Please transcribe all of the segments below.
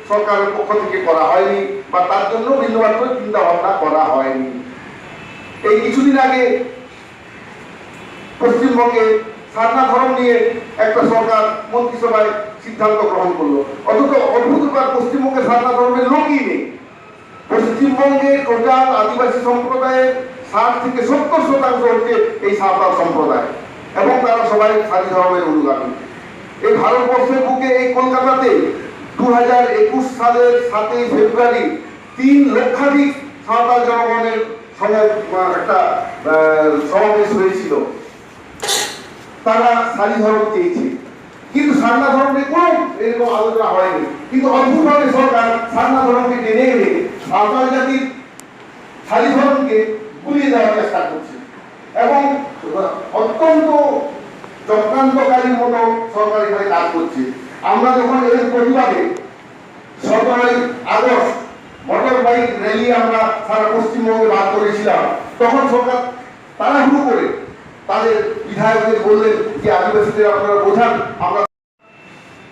সরকারের পক্ষ থেকে করা হয়নি বা তার জন্য বিন্দুমাত্র চিন্তা ভাবনা করা হয়নি। এই কিছুদিন আগে পশ্চিমবঙ্গে সারনা ধর্ম নিয়ে একটা সরকার মন্ত্রিসভায় সিদ্ধান্ত গ্রহণ করলো, অথচ অদ্ভুত ব্যাপার পশ্চিমবঙ্গে সারনা ধর্মের লোকই নেই। পশ্চিমবঙ্গে টোটাল আদিবাসী সম্প্রদায়ের 60 থেকে 70% হচ্ছে এই সাঁওতাল সম্প্রদায় এবং তারা সবাই সারি ধর্মের অনুগামী। এই ভারতবর্ষের বুকে এই কলকাতাতে 2021 সালের 7ই ফেব্রুয়ারি 3 লক্ষাধিক সাঁওতাল জনগণের সঙ্গে একটা সমাবেশ হয়েছিল। তারা সারি ধর্ম চেয়েছে, কিন্তু সারনা ধর্মে কোনো এরকম আলোচনা হয়নি। কিন্তু অদ্ভুতভাবে সরকার সারনা ধর্মকে টেনে এনে সাঁওতাল জাতির সারি ধর্মকে গুলিয়ে দেওয়ার চেষ্টা করছে এবং অত্যন্ত চক্রান্তকারীর মতো সরকার এখানে কাজ করছে। আমরা যখন এর প্রতিবাদে 17ই আগস্ট মোটর বাইক র্যালি আমরা সারা পশ্চিমবঙ্গে বার করেছিলাম, তখন সরকার তাড়াহুড়ো করে তাদের বিধায়কদের বললেন যে আদিবাসীদের আপনারা বোঝান। আমরা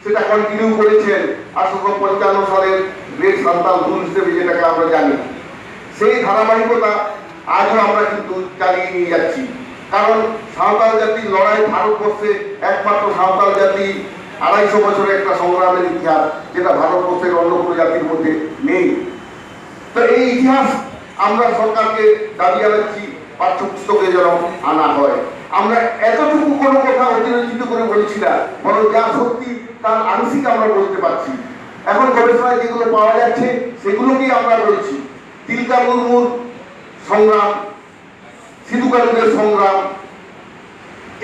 সেটা কন্টিনিউ করেছেন 1855 সালের গ্রেট সাঁওতাল রুল হিসেবে, যেটাকে আমরা জানি। সেই ধারাবাহিকতা আজও আমরা কিন্তু চালিয়ে নিয়ে যাচ্ছি, কারণ সাঁওতাল জাতির লড়াই ভারতবর্ষে একমাত্র সাঁওতাল জাতি 250 বছরের একটা সংগ্রামের ইতিহাস, যেটা ভারতবর্ষের অন্য কোনো জাতির মধ্যে নেই। তো এই ইতিহাস আমরা সরকারকে দাবি জানাচ্ছি পাঠ্যপুস্তকে যেন আনা হয়। আমরা এতটুকু কোনো কথা অতিরঞ্জিত করে বলছি না, বরং যা সত্যি তার আংশিক আমরা বলতে পারছি। এখন গবেষণায় যেগুলো পাওয়া যাচ্ছে সেগুলোকেই আমরা বলছি। তিলকা মুর্মুর সংগ্রাম, সিধু কানুদের সংগ্রাম,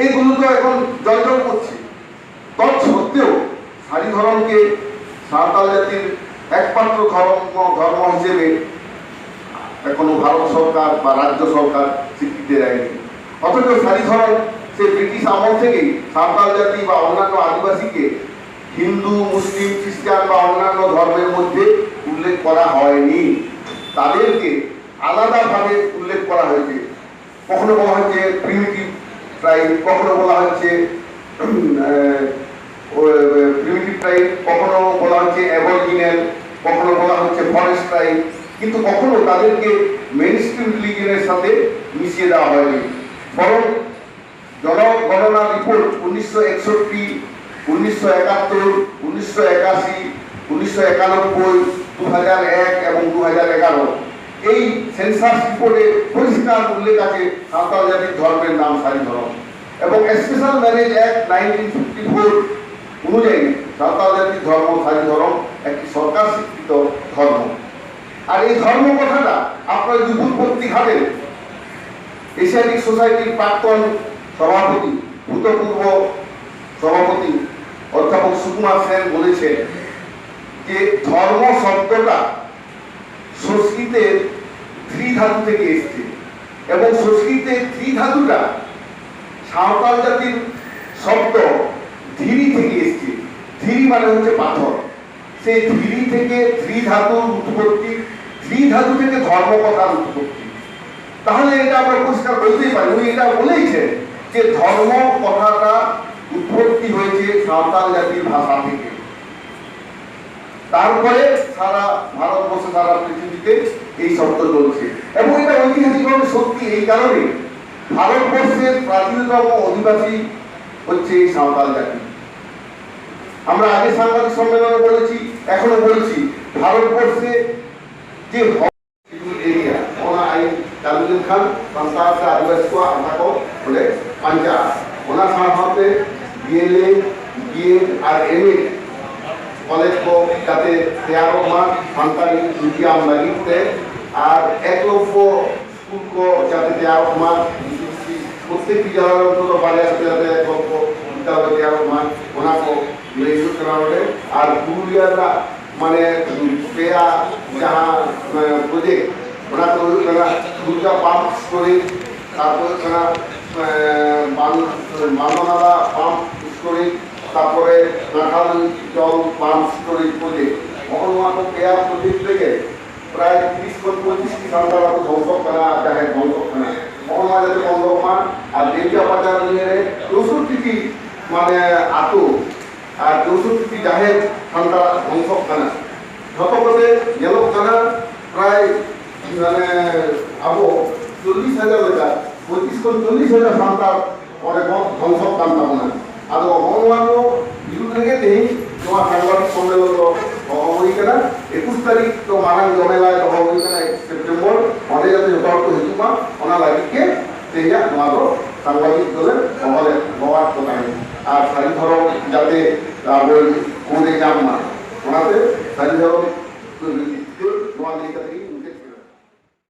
এগুলো তো এখন জয়জয় করছে। তৎসত্ত্বেও সারি ধর্মকে সাঁওতাল জাতির একমাত্র ধর্ম হিসেবে এখনো ভারত সরকার বা রাজ্য সরকার স্বীকৃতি দেয়নি। অথচ সারি ধর্ম সে ব্রিটিশ আমল থেকেই সাঁওতাল জাতি বা অন্যান্য আদিবাসীকে হিন্দু, মুসলিম, খ্রিস্টান বা অন্যান্য ধর্মের মধ্যে উল্লেখ করা হয়নি। তাদেরকে আলাদাভাবে উল্লেখ করা হয়েছে। কখনো বলা হচ্ছে প্রিমিটিভ ট্রাইব, কখনো বলা হচ্ছে প্রিমিটিভ ট্রাইব, কখনো বলা হচ্ছে অ্যাবরিজিনাল, কখনো বলা হচ্ছে ফরেস্ট ট্রাইব, কিন্তু কখনো তাদেরকে মেইনস্ট্রিম রিলিজিয়নের সাথে মিশিয়ে দেওয়া হয়নি। বরং জনগণনা রিপোর্ট 1961, 1971, 1981, 1991, 2001 এবং 2011 এই সেন্সাস রিপোর্টে পরিষ্কার উল্লেখ আছে সাঁওতাল জাতির ধর্মের নাম সারি ধর্ম। এবং স্পেশাল ম্যারেজ অ্যাক্ট 1954 অনুযায়ী সাঁওতাল জাতির ধর্ম সারি ধর্ম একটি সরকার স্বীকৃত ধর্ম। আর এই ধর্ম কথাটা আপনারা যদি উৎপত্তি ঘাটেন, এশিয়াটিক সোসাইটির প্রাক্তন সভাপতি, ভূতপূর্ব সভাপতি অধ্যাপক সুকুমার সেন বলেছেন যে ধর্ম শব্দটা সংস্কৃতের ধ্রি ধাতু থেকে এসেছে এবং সংস্কৃতের ধ্রি ধাতুটা সাঁওতাল জাতির শব্দ ধিরি থেকে এসেছে। ধিরি মানে হচ্ছে পাথর। সেই ধিরি থেকে ধ্রি ধাতুর উৎপত্তি, ধ্রি ধাতু থেকে ধর্ম কথার উৎপত্তি। তাহলে এটা আমরা পরিষ্কার বলতেই পারি, উনি এটা বলেইছেন যে ধর্ম কথাটা উৎপত্তি হয়েছে সাঁওতাল জাতির ভাষা থেকে। তারপরে সারা ভারতবর্ষে, সারা পৃথিবীতে এই শব্দ চলছে এবং এটা ঐতিহাসিকভাবে সত্যি। এই কারণে ভারতবর্ষের প্রাচীনতম অধিবাসী হচ্ছে এই সাঁওতাল জাতি। আমরা আগে সাংবাদিক সম্মেলনে বলেছি, এখনো বলছি, ভারতবর্ষে যে एरिया ओना आई तालुल खान संस्था से आदिवासी को आधा को बोले पंचायत ओना साथ बीएलए बीएड और एमए कॉलेज को जाते तैयार होना संतानी मीडियम लगिते और एकलव्य स्कूल को जाते तैयार होना प्रत्येक विद्यालय को बारे जाते एकलव्य विद्यालय तैयार होना ओना को लेजुट कराने और पुरुलिया माने पेया जहाँ प्रोजेक्ट ओना तो दुर्गा पाम्प स्टोरेज तारपरे कना माननाला पाम्प स्टोरेज तारपरे नाखाल जल पाम्प स्टोरेज प्रोजेक्ट ओना को पेया प्रोजेक्ट लेके प्राय 30-25 की संख्या को ध्वंस करा चाहे ध्वंस करना ओना जाते बंद होना और देविया बाजार में 64 की माने आतो और 64 की जाहे संख्या ध्वंस करना ᱡᱚᱛᱚ ᱠᱚᱛᱮ ᱧᱮᱞᱚᱜ ᱠᱟᱱᱟ ᱯᱨᱟᱭ মানে ᱟᱵᱚ 40,000 ᱞᱮᱠᱟ 35 ᱠᱷᱚᱱ 40,000 ᱥᱟᱱᱛᱟᱲ ᱚᱸᱰᱮ ᱵᱚᱱ ধ্বংᱥᱚᱜ ᱠᱟᱱ ᱛᱟᱵᱚᱱᱟ ᱟᱫᱚ ᱱᱚᱣᱟ ᱠᱚ ᱵᱤᱨᱩᱫᱽ ᱨᱮᱜᱮ ᱛᱮᱦᱮᱧ ᱱᱚᱣᱟ ᱥᱟংᱵᱟদিক সম্মেলন ᱫᱚ ᱦᱚᱦᱚ ᱦᱩᱭ ᱠᱟᱱᱟ 21 তারিখ ᱫᱚ ᱢᱟᱨᱟᱝ ᱡᱚᱢᱮᱞᱟᱭ ᱫᱚᱦᱚ ᱦᱩᱭ ᱠᱟᱱᱟ 1 সেপ্টেম্বর ᱚᱸᱰᱮ ᱡᱟᱛᱮ ᱡᱚᱛᱚ ᱦᱚᱲ ᱠᱚ ᱦᱤᱡᱩᱜ ᱢᱟ ᱚᱱᱟ ᱞᱟᱹᱜᱤᱫ ᱜᱮ ᱛᱮᱦᱮᱧᱟᱜ ᱱᱚᱣᱟ ᱫᱚ ᱥᱟংᱵᱟদিক ᱫᱚᱞᱮ ᱦᱚᱦᱚ